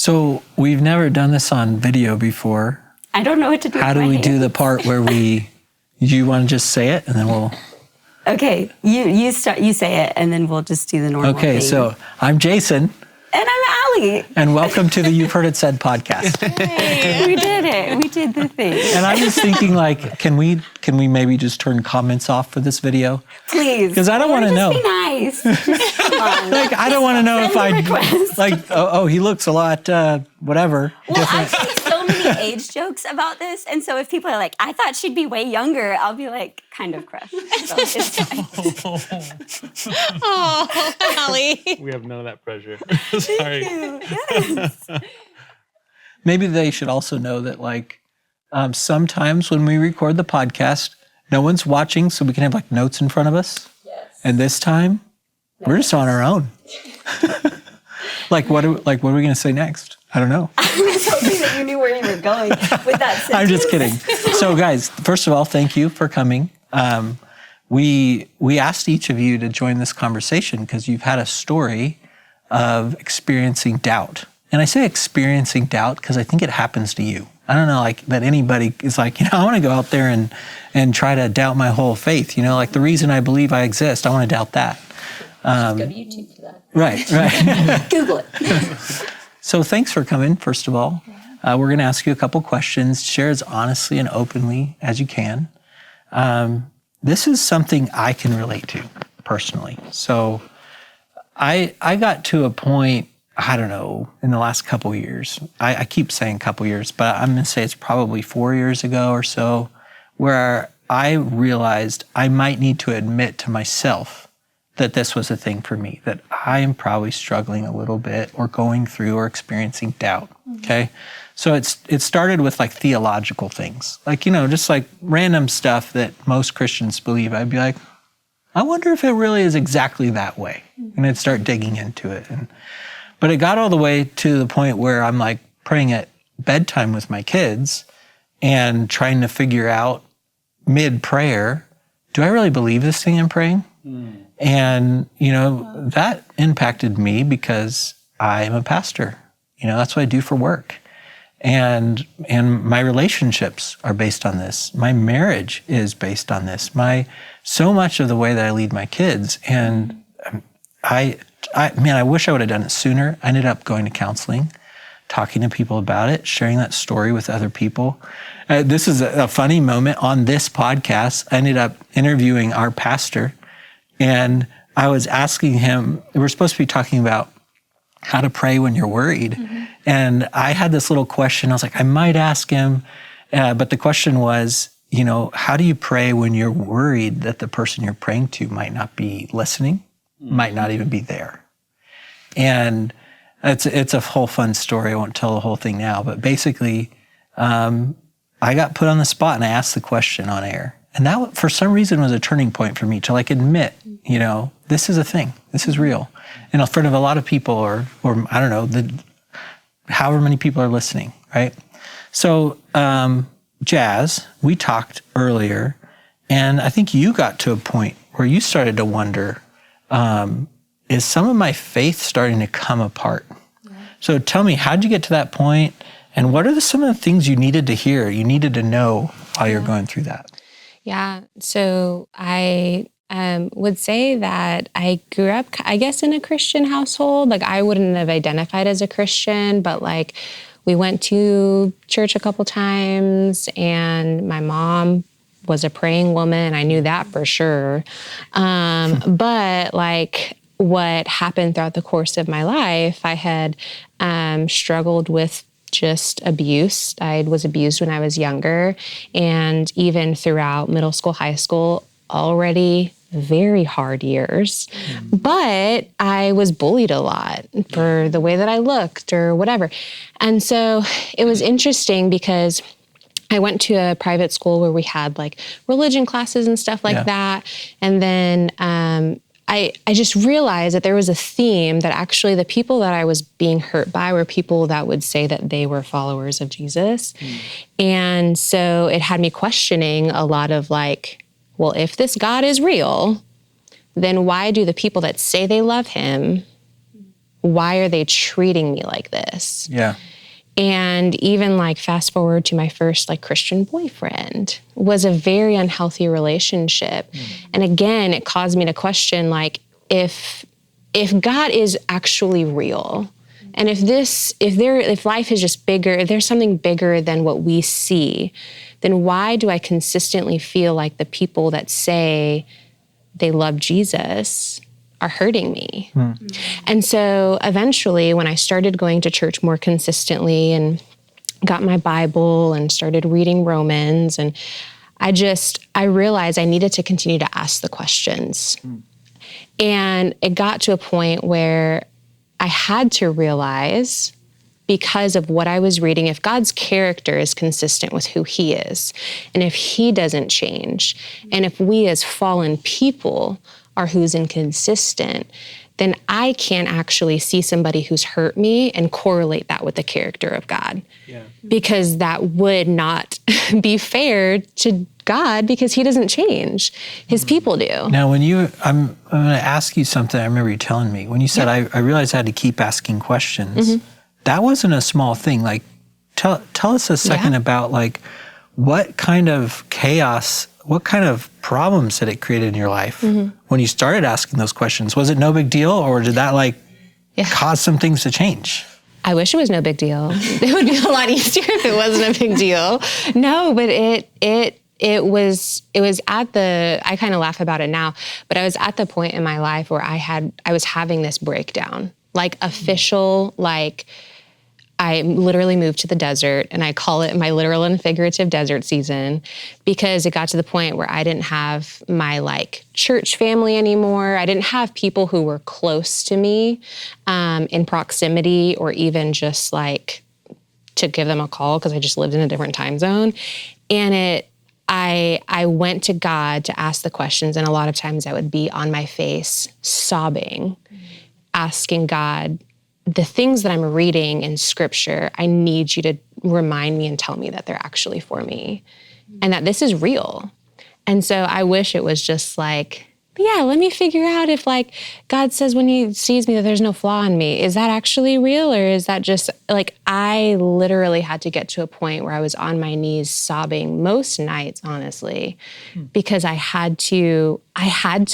So we've never done this on video before. I don't know what to do. How do we do the part where you want to just say it and then we'll... Okay, you start. You say it, and then we'll just do the normal Okay, thing. so I'm Jason. And I'm Allie. And welcome to the You've Heard It Said podcast. Hey, we did it. We did the thing. And I'm just thinking, like, can we maybe just turn comments off for this video? Please. Because I don't want to know. Just be nice. Just, come on. Like, I don't want to know if I like. Oh, he looks a lot whatever. Well, different. I've seen so many age jokes about this, and so if people are like, "I thought she'd be way younger," I'll be like, kind of crushed. So it's fine. Oh, Allie. We have none of that pressure. Sorry. Yes. Maybe they should also know that, like, sometimes when we record the podcast, no one's watching, so we can have like notes in front of us. Yes. And this time, we're just on our own. What are we going to say next? I don't know. I was hoping that you knew where you were going with that sentence. I'm just kidding. So, guys, first of all, thank you for coming. We asked each of you to join this conversation because you've had a story of experiencing doubt. And I say experiencing doubt because I think it happens to you. I don't know, like, that anybody is like, I want to go out there and try to doubt my whole faith. Like the reason I believe I exist, I want to doubt that. Just go to YouTube for that. Right. Google it. So thanks for coming, first of all. We're going to ask you a couple questions. Share as honestly and openly as you can. This is something I can relate to personally. So I got to a point, I don't know, in the last couple of years. I keep saying couple years, but I'm going to say it's probably 4 years ago or so, where I realized I might need to admit to myself that this was a thing for me, that I am probably struggling a little bit or going through or experiencing doubt, okay? So it started with like theological things, like, just like random stuff that most Christians believe. I'd be like, I wonder if it really is exactly that way. And I'd start digging into it. But it got all the way to the point where I'm like praying at bedtime with my kids and trying to figure out mid-prayer, do I really believe this thing I'm praying? And, that impacted me because I'm a pastor. That's what I do for work. And my relationships are based on this. My marriage is based on this. So much of the way that I lead my kids. And I wish I would have done it sooner. I ended up going to counseling, talking to people about it, sharing that story with other people. This is a funny moment on this podcast. I ended up interviewing our pastor, and I was asking him, we're supposed to be talking about how to pray when you're worried. Mm-hmm. And I had this little question. I was like, I might ask him, but the question was, how do you pray when you're worried that the person you're praying to might not be listening, might not even be there? And it's a whole fun story. I won't tell the whole thing now, but basically, I got put on the spot and I asked the question on air. And that, for some reason, was a turning point for me to like admit, this is a thing. This is real. In front of a lot of people or I don't know, however many people are listening, right? So, Jazz, we talked earlier, and I think you got to a point where you started to wonder, is some of my faith starting to come apart? Yeah. So tell me, how'd you get to that point? And what are some of the things you needed to hear, you needed to know while you're going through that? Yeah. So I would say that I grew up, I guess, in a Christian household. Like, I wouldn't have identified as a Christian, but like we went to church a couple times, and my mom was a praying woman. I knew that for sure. But like what happened throughout the course of my life, I had struggled with just abuse. I was abused when I was younger, and even throughout middle school, high school, already very hard years. But I was bullied a lot for the way that I looked or whatever. And so it was interesting because I went to a private school where we had like religion classes and stuff like that. And then I just realized that there was a theme that actually the people that I was being hurt by were people that would say that they were followers of Jesus. And so it had me questioning a lot of like, well, if this God is real, then why do the people that say they love him, why are they treating me like this? Yeah. And even like fast forward to my first like Christian boyfriend was a very unhealthy relationship. And again, it caused me to question like if God is actually real, and if life is just bigger, if there's something bigger than what we see, then why do I consistently feel like the people that say they love Jesus are hurting me? And so eventually when I started going to church more consistently and got my Bible and started reading Romans, and I realized I needed to continue to ask the questions. And it got to a point where I had to realize, because of what I was reading, if God's character is consistent with who he is, and if he doesn't change, and if we as fallen people are who's inconsistent, then I can't actually see somebody who's hurt me and correlate that with the character of God. Yeah. Because that would not be fair to God, because he doesn't change. His people do. Now, I'm going to ask you something I remember you telling me. When you said, I realized I had to keep asking questions, that wasn't a small thing. Like, tell us a second about like, what kind of chaos, what kind of problems that it created in your life when you started asking those questions? Was it no big deal, or did that like cause some things to change? I wish it was no big deal. It would be a lot easier if it wasn't a big deal. No, but it was at the, I kind of laugh about it now, but I was at the point in my life where I was having this breakdown, like official, like I literally moved to the desert, and I call it my literal and figurative desert season, because it got to the point where I didn't have my like church family anymore. I didn't have people who were close to me in proximity, or even just like to give them a call, because I just lived in a different time zone. And I went to God to ask the questions, and a lot of times I would be on my face sobbing, asking God, the things that I'm reading in scripture, I need you to remind me and tell me that they're actually for me and that this is real. And so I wish it was just like, yeah, let me figure out if like God says when he sees me that there's no flaw in me, is that actually real, or is that just like, I literally had to get to a point where I was on my knees sobbing most nights, honestly, because I had to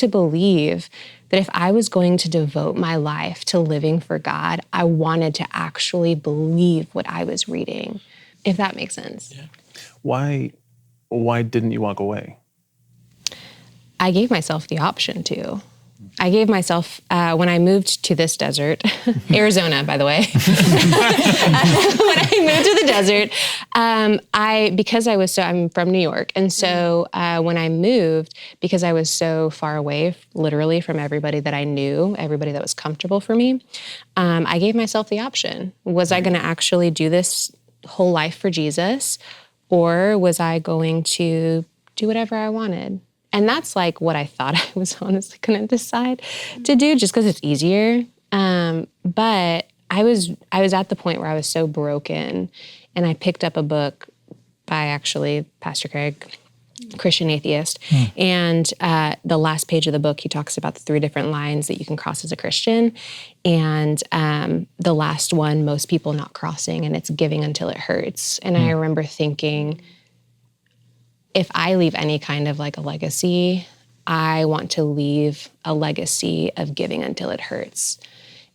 believe that if I was going to devote my life to living for God, I wanted to actually believe what I was reading, if that makes sense. Yeah. Why didn't you walk away? I gave myself the option to. I gave myself, when I moved to this desert, Arizona, by the way, when I moved to the desert, I'm from New York. And so when I moved, because I was so far away, literally from everybody that I knew, everybody that was comfortable for me, I gave myself the option. Was I going to actually do this whole life for Jesus, or was I going to do whatever I wanted? And that's like what I thought I was honestly going to decide to do, just because it's easier. But I was at the point where I was so broken, and I picked up a book by actually Pastor Craig, Christian atheist. And the last page of the book, he talks about the 3 different lines that you can cross as a Christian. And the last one, most people not crossing, and it's giving until it hurts. And I remember thinking, if I leave any kind of like a legacy, I want to leave a legacy of giving until it hurts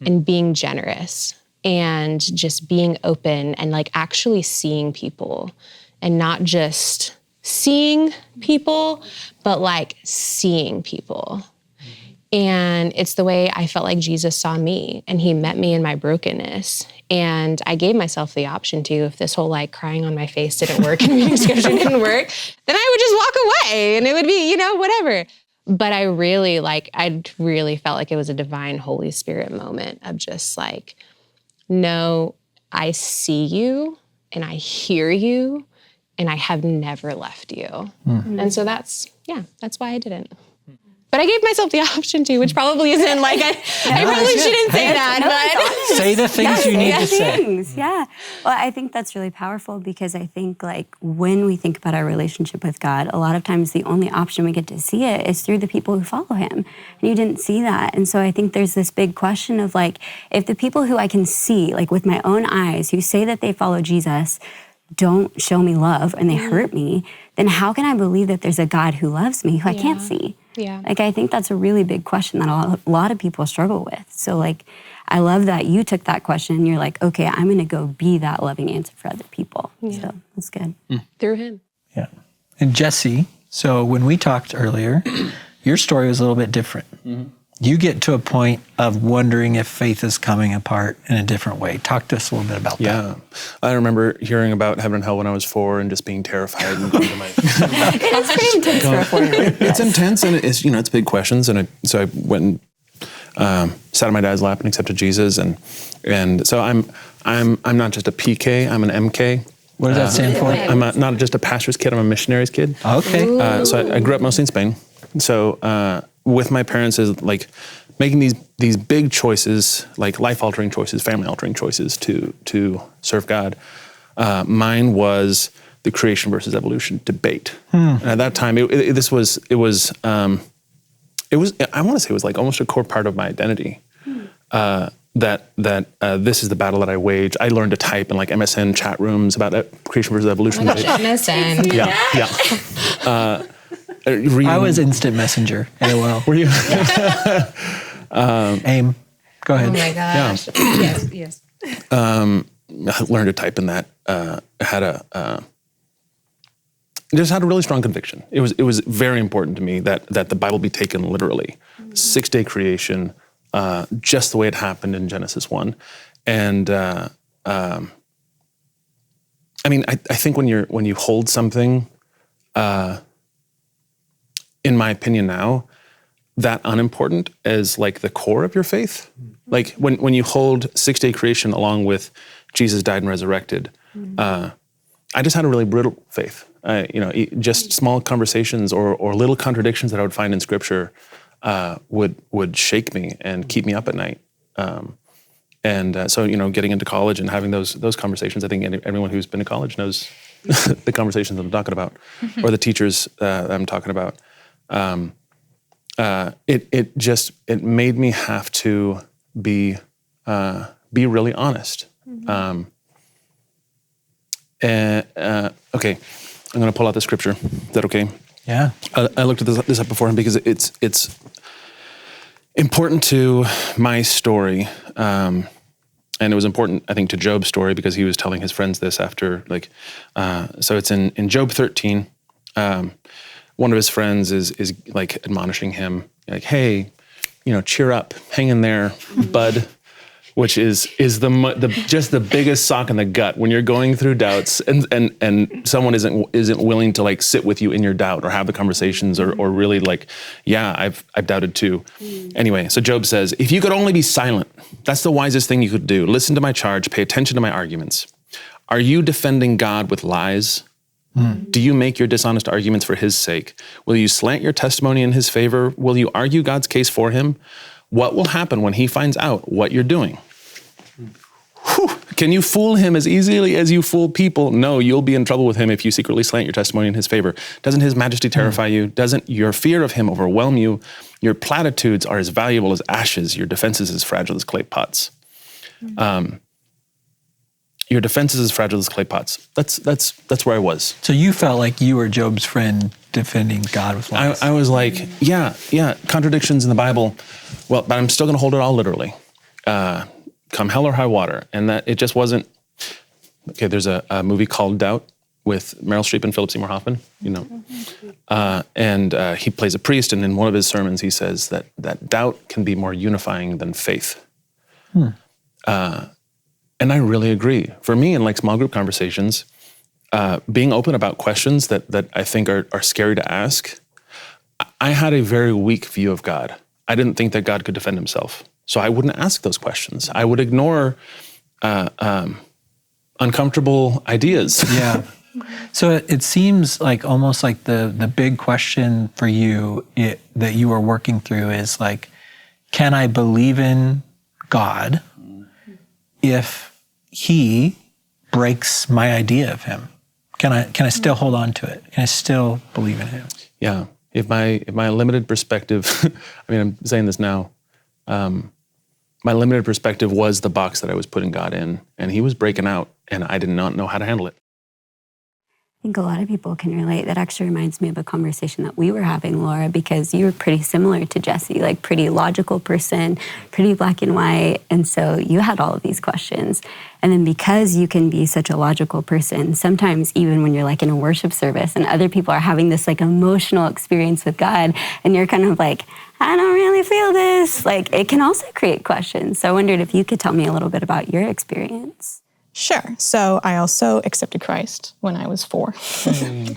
and being generous and just being open and like actually seeing people, and not just seeing people, but like seeing people. And it's the way I felt like Jesus saw me, and he met me in my brokenness. And I gave myself the option to, if this whole like crying on my face didn't work and reading scripture didn't work, then I would just walk away and it would be, whatever. But I really felt like it was a divine Holy Spirit moment of just like, no, I see you and I hear you and I have never left you. And so that's why I didn't. But I gave myself the option to, which probably isn't like, I probably shouldn't say that, but. Say the things you need to say. Yeah. Well, I think that's really powerful because I think like when we think about our relationship with God, a lot of times the only option we get to see it is through the people who follow him. And you didn't see that. And so I think there's this big question of like, if the people who I can see, like with my own eyes, who say that they follow Jesus, don't show me love and they hurt me, then how can I believe that there's a God who loves me who I can't see? Yeah. Like, I think that's a really big question that a lot of people struggle with. So like, I love that you took that question and you're like, okay, I'm going to go be that loving answer for other people. Yeah. So that's good. Through him. Yeah. And Jesse, so when we talked earlier, your story was a little bit different. You get to a point of wondering if faith is coming apart in a different way. Talk to us a little bit about that. Yeah. I remember hearing about heaven and hell when I was 4 and just being terrified and going to my... It is pretty intense for a 4-year-old. It's intense and it's, it's big questions. And so I went and sat on my dad's lap and accepted Jesus. And so I'm not just a PK, I'm an MK. What does that stand for? I'm not just a pastor's kid, I'm a missionary's kid. Okay. So I grew up mostly in Spain. So with my parents is like making these big choices, like life-altering choices, family-altering choices to serve God. Mine was the creation versus evolution debate. And at that time, it was I want to say it was like almost a core part of my identity. That this is the battle that I wage. I learned to type in like MSN chat rooms about creation versus evolution. Oh my gosh, MSN. Yeah. I was instant messenger, AOL. Were you? AIM. Go ahead. Oh my gosh. Yeah. Yes. I learned to type in that. Just had a really strong conviction. It was very important to me that the Bible be taken literally. 6-day creation, just the way it happened in Genesis 1. And I mean, I think when you hold something, in my opinion now, that unimportant as like the core of your faith. Like when you hold 6-day creation along with Jesus died and resurrected, I just had a really brittle faith. Just small conversations or little contradictions that I would find in Scripture would shake me and keep me up at night. So getting into college and having those conversations, I think everyone who's been to college knows the conversations that I'm talking about, or the teachers that I'm talking about. It made me have to be really honest. Okay, I'm going to pull out the scripture. Is that okay? Yeah. I looked at this up beforehand because it's important to my story. And it was important, I think, to Job's story because he was telling his friends this after, so it's in Job 13. One of his friends is like admonishing him, like, hey, cheer up, hang in there, bud, which is just the biggest sock in the gut when you're going through doubts and someone isn't willing to like sit with you in your doubt or have the conversations or really like, yeah, I've doubted too. Anyway, so Job says, if you could only be silent, that's the wisest thing you could do. Listen to my charge, pay attention to my arguments. Are you defending God with lies? Do you make your dishonest arguments for his sake? Will you slant your testimony in his favor? Will you argue God's case for him? What will happen when he finds out what you're doing? Whew. Can you fool him as easily as you fool people? No, you'll be in trouble with him if you secretly slant your testimony in his favor. Doesn't his majesty terrify you? Doesn't your fear of him overwhelm you? Your platitudes are as valuable as ashes. Your defenses as fragile as clay pots. Your defenses as fragile as clay pots. That's where I was. So you felt like you were Job's friend defending God with lies. I was like, yeah, contradictions in the Bible. Well, but I'm still going to hold it all literally. Come hell or high water. And that it just wasn't. Okay, there's a movie called Doubt with Meryl Streep and Philip Seymour Hoffman, and he plays a priest, and in one of his sermons he says that doubt can be more unifying than faith. And I really agree. For me, in like small group conversations, being open about questions that I think are scary to ask, I had a very weak view of God. I didn't think that God could defend himself. So I wouldn't ask those questions. I would ignore uncomfortable ideas. Yeah. So it seems like almost like the big question for you that you are working through is like, can I believe in God if he breaks my idea of him? Can I still hold on to it? Can I still believe in him? Yeah. If my limited perspective, I mean, I'm saying this now, my limited perspective was the box that I was putting God in, and he was breaking out, and I did not know how to handle it. I think a lot of people can relate. That actually reminds me of a conversation that we were having, Laura, because you were pretty similar to Jesse, like pretty logical person, pretty black and white. And so you had all of these questions. And then because you can be such a logical person, sometimes even when you're like in a worship service and other people are having this like emotional experience with God, and you're kind of like, I don't really feel this, like it can also create questions. So I wondered if you could tell me a little bit about your experience. Sure. So I also accepted Christ when I was 4.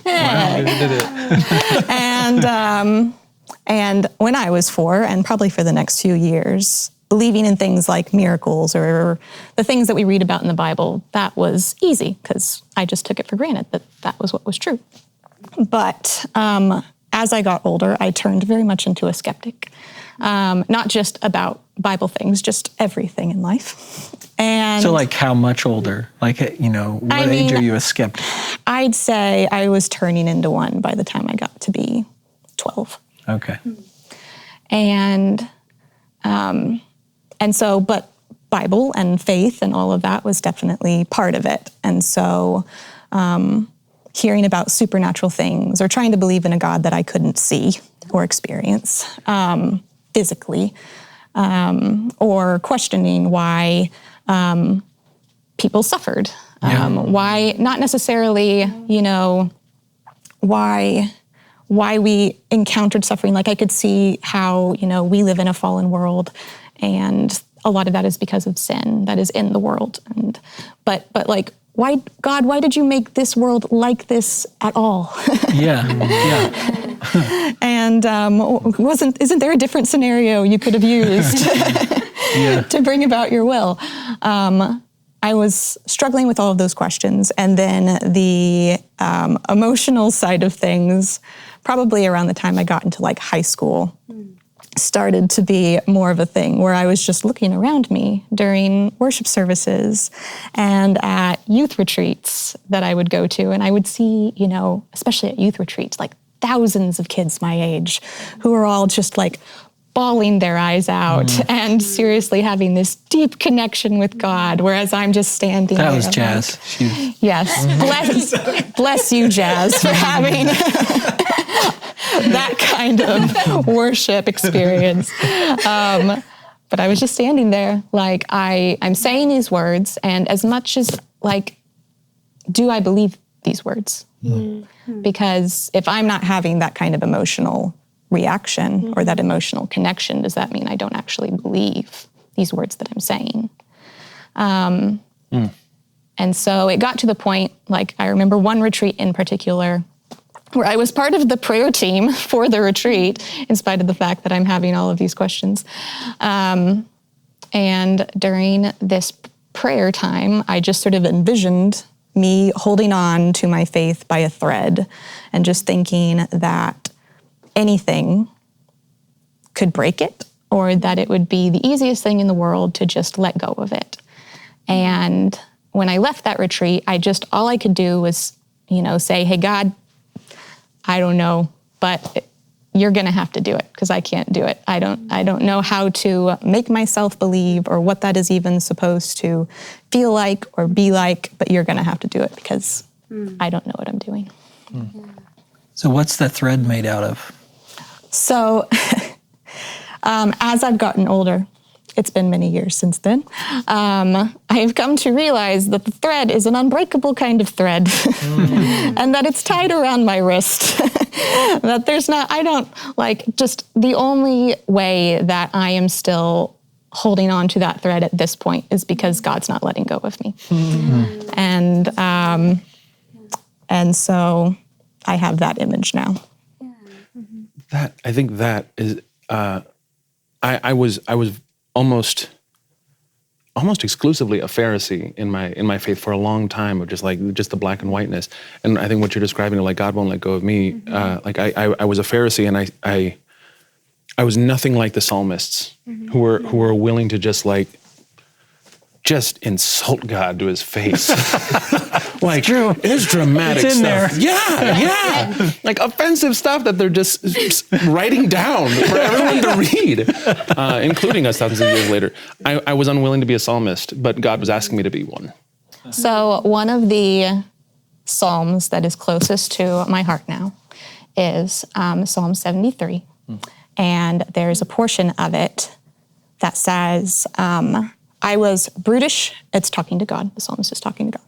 Wow, you did it. And when I was 4, and probably for the next few years, believing in things like miracles or the things that we read about in the Bible, that was easy because I just took it for granted that that was what was true. But as I got older, I turned very much into a skeptic, not just about Bible things, just everything in life. And So like how much older? Like, what age are you a skeptic? I'd say I was turning into one by the time I got to be 12. Okay. And so, but Bible and faith and all of that was definitely part of it. And so hearing about supernatural things or trying to believe in a God that I couldn't see or experience physically, or questioning why people suffered. Why, not necessarily, why we encountered suffering. Like I could see how, we live in a fallen world, and a lot of that is because of sin that is in the world. But like, why, God, why did you make this world like this at all? Yeah. And isn't there a different scenario you could have used to bring about your will? I was struggling with all of those questions. And then the emotional side of things, probably around the time I got into like high school, started to be more of a thing where I was just looking around me during worship services and at youth retreats that I would go to. And I would see, especially at youth retreats, like thousands of kids my age who are all just like bawling their eyes out and seriously having this deep connection with God, whereas I'm just standing there. That was Jazz. Like, yes. Bless you, Jazz, for having that kind of worship experience. But I was just standing there like I'm saying these words, and as much as like, do I believe these words? Because if I'm not having that kind of emotional reaction or that emotional connection, does that mean I don't actually believe these words that I'm saying? And so it got to the point, like I remember one retreat in particular where I was part of the prayer team for the retreat, in spite of the fact that I'm having all of these questions. And during this prayer time, I just sort of envisioned me holding on to my faith by a thread and just thinking that anything could break it, or that it would be the easiest thing in the world to just let go of it. And when I left that retreat, all I could do was, say, hey, God, I don't know, but you're going to have to do it because I can't do it. I don't know how to make myself believe or what that is even supposed to feel like or be like, but you're going to have to do it because I don't know what I'm doing. So what's that thread made out of? So as I've gotten older, it's been many years since then, I have come to realize that the thread is an unbreakable kind of thread and that it's tied around my wrist. That just the only way that I am still holding on to that thread at this point is because God's not letting go of me. And so I have that image now. I think that is, I was almost almost exclusively a Pharisee in my faith for a long time, of just the black and whiteness. And I think what you're describing, like God won't let go of me. I was a Pharisee, and I was nothing like the psalmists who were willing to just insult God to his face. Like, true. It's dramatic it's in stuff. There. Yeah. Like offensive stuff that they're just writing down for everyone to read, including us thousands of years later. I was unwilling to be a psalmist, but God was asking me to be one. So one of the Psalms that is closest to my heart now is Psalm 73. And there's a portion of it that says, I was brutish. It's talking to God. The psalmist is talking to God.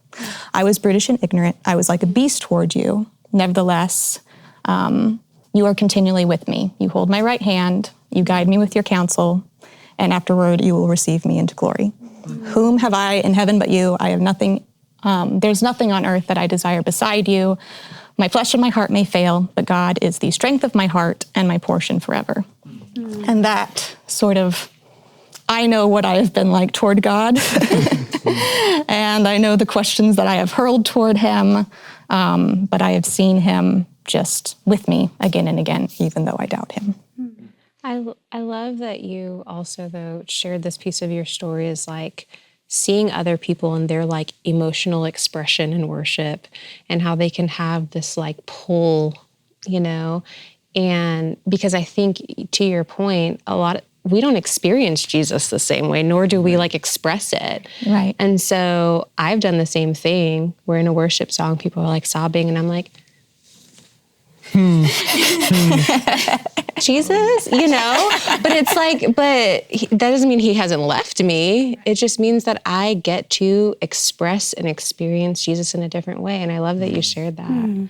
I was brutish and ignorant. I was like a beast toward you. Nevertheless, you are continually with me. You hold my right hand. You guide me with your counsel. And afterward, you will receive me into glory. Whom have I in heaven but you? I have nothing. There's nothing on earth that I desire beside you. My flesh and my heart may fail, but God is the strength of my heart and my portion forever. And that sort of, I know what I have been like toward God, and I know the questions that I have hurled toward him, but I have seen him just with me again and again, even though I doubt him. I love that you also, though, shared this piece of your story as like seeing other people and their like emotional expression in worship and how they can have this like pull, and because I think, to your point, we don't experience Jesus the same way, nor do we like express it. Right. And so I've done the same thing where in a worship song, people are like sobbing and I'm like, Jesus, but it's like, that doesn't mean he hasn't left me. It just means that I get to express and experience Jesus in a different way. And I love that you shared that.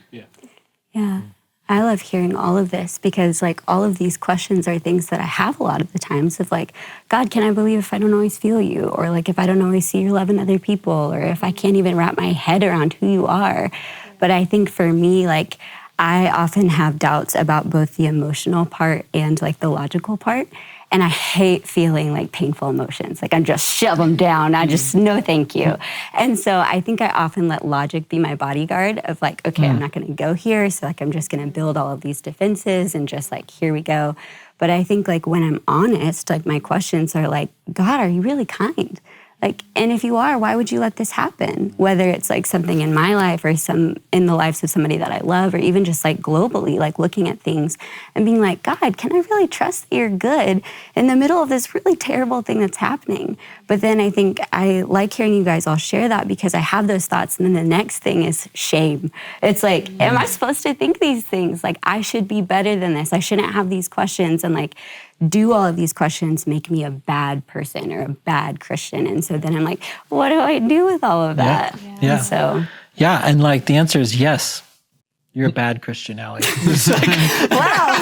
Yeah. I love hearing all of this because like all of these questions are things that I have a lot of the times of like, God, can I believe if I don't always feel you? Or like if I don't always see your love in other people, or if I can't even wrap my head around who you are. But I think for me, like I often have doubts about both the emotional part and like the logical part. And I hate feeling like painful emotions. Like I just shove them down. I just, no, thank you. And so I think I often let logic be my bodyguard of like, okay, I'm not gonna go here. So like, I'm just gonna build all of these defenses and just like, here we go. But I think like when I'm honest, like my questions are like, God, are you really kind? Like, and if you are, why would you let this happen? Whether it's like something in my life or some in the lives of somebody that I love, or even just like globally, like looking at things and being like, God, can I really trust that you're good in the middle of this really terrible thing that's happening? But then I think I like hearing you guys all share that because I have those thoughts. And then the next thing is shame. It's like, am I supposed to think these things? Like, I should be better than this. I shouldn't have these questions. And like, do all of these questions make me a bad person or a bad Christian? And so then I'm like, what do I do with all of that? Yeah. And so, and like the answer is yes. You're a bad Christian, Allie. wow.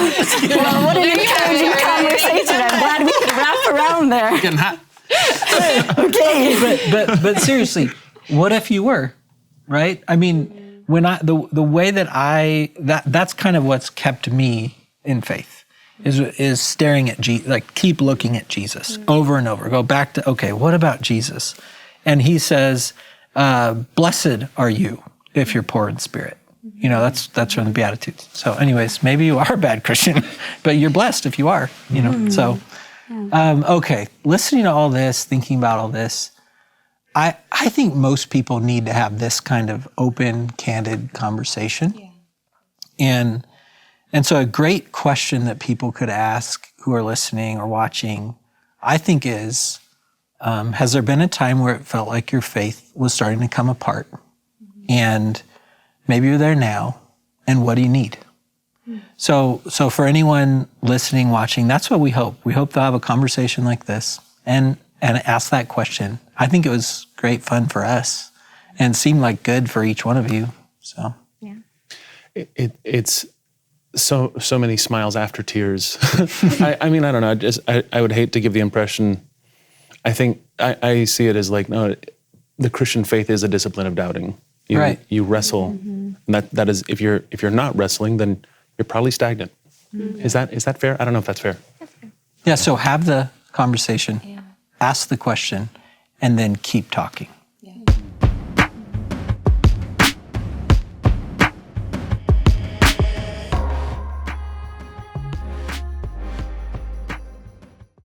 Well, what an encouraging conversation. I'm glad we could wrap around there. Getting hot. Okay. But seriously, what if you were, right? I mean, when the way that that's kind of what's kept me in faith. Is staring at Jesus, like keep looking at Jesus over and over. Go back to, okay, what about Jesus? And he says, blessed are you if you're poor in spirit. That's from the Beatitudes. So anyways, maybe you are a bad Christian, but you're blessed if you are, So, okay, listening to all this, thinking about all this, I think most people need to have this kind of open, candid conversation. Yeah. And so a great question that people could ask who are listening or watching, I think is, has there been a time where it felt like your faith was starting to come apart? And maybe you're there now, and what do you need? So for anyone listening, watching, that's what we hope. We hope they'll have a conversation like this and ask that question. I think it was great fun for us and seemed like good for each one of you. So yeah, it's so many smiles after tears. I mean, I don't know. I would hate to give the impression. I think I see it as like, no, the Christian faith is a discipline of doubting. You wrestle. And that is, if you're not wrestling, then you're probably stagnant. Is that fair? I don't know if that's fair. Yeah. So have the conversation, ask the question, and then keep talking.